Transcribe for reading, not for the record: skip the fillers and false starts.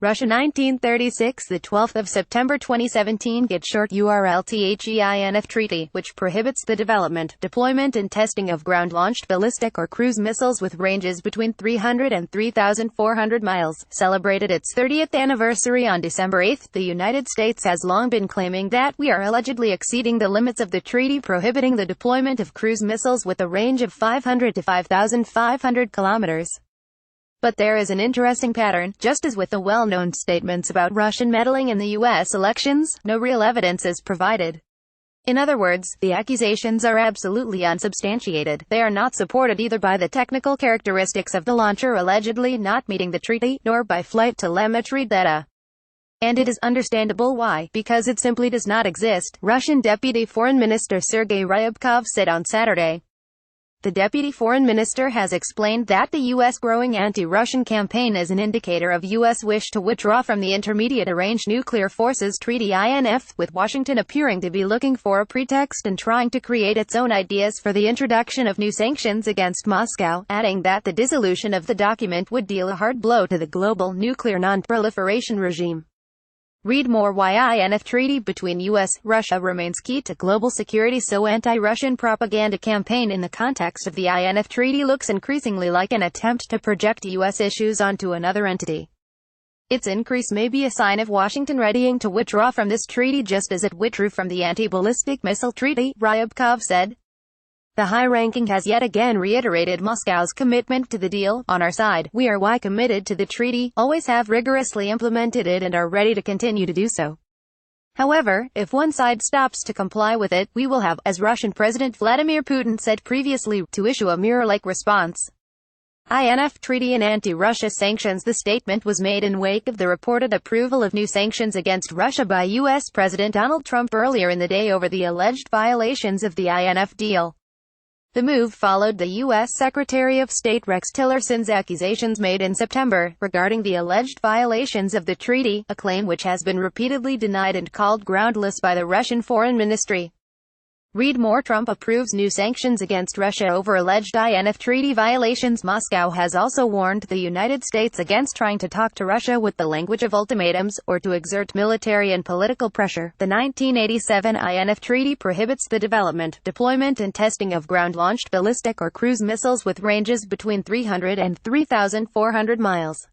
Russia 1936 The 12th of September 2017 Get short URLThe INF Treaty, which prohibits the development, deployment and testing of ground-launched ballistic or cruise missiles with ranges between 300 and 3,400 miles, celebrated its 30th anniversary on December 8. The United States has long been claiming that we are allegedly exceeding the limits of the treaty prohibiting the deployment of cruise missiles with a range of 500 to 5,500 kilometers. But there is an interesting pattern. Just as with the well-known statements about Russian meddling in the U.S. elections, no real evidence is provided. In other words, the accusations are absolutely unsubstantiated. They are not supported either by the technical characteristics of the launcher allegedly not meeting the treaty, nor by flight telemetry data. And it is understandable why, because it simply does not exist, Russian Deputy Foreign Minister Sergei Ryabkov said on Saturday. The Deputy Foreign Minister has explained that the U.S. growing anti-Russian campaign is an indicator of U.S. wish to withdraw from the Intermediate Range Nuclear Forces Treaty INF, with Washington appearing to be looking for a pretext and trying to create its own ideas for the introduction of new sanctions against Moscow, adding that the dissolution of the document would deal a hard blow to the global nuclear non-proliferation regime. Read more why INF treaty between U.S. Russia remains key to global security. So anti-Russian propaganda campaign in the context of the INF treaty looks increasingly like an attempt to project U.S. issues onto another entity. Its increase may be a sign of Washington readying to withdraw from this treaty just as it withdrew from the anti-ballistic missile treaty, Ryabkov said. The high-ranking has yet again reiterated Moscow's commitment to the deal. On our side, we are committed to the treaty, always have rigorously implemented it and are ready to continue to do so. However, if one side stops to comply with it, we will have, as Russian President Vladimir Putin said previously, to issue a mirror-like response. INF Treaty and anti-Russia sanctions. The statement was made in wake of the reported approval of new sanctions against Russia by U.S. President Donald Trump earlier in the day over the alleged violations of the INF deal. The move followed the U.S. Secretary of State Rex Tillerson's accusations made in September, regarding the alleged violations of the treaty, a claim which has been repeatedly denied and called groundless by the Russian Foreign Ministry. Read more. Trump approves new sanctions against Russia over alleged INF treaty violations. Moscow has also warned the United States against trying to talk to Russia with the language of ultimatums, or to exert military and political pressure. The 1987 INF treaty prohibits the development, deployment and testing of ground-launched ballistic or cruise missiles with ranges between 300 and 3,400 miles.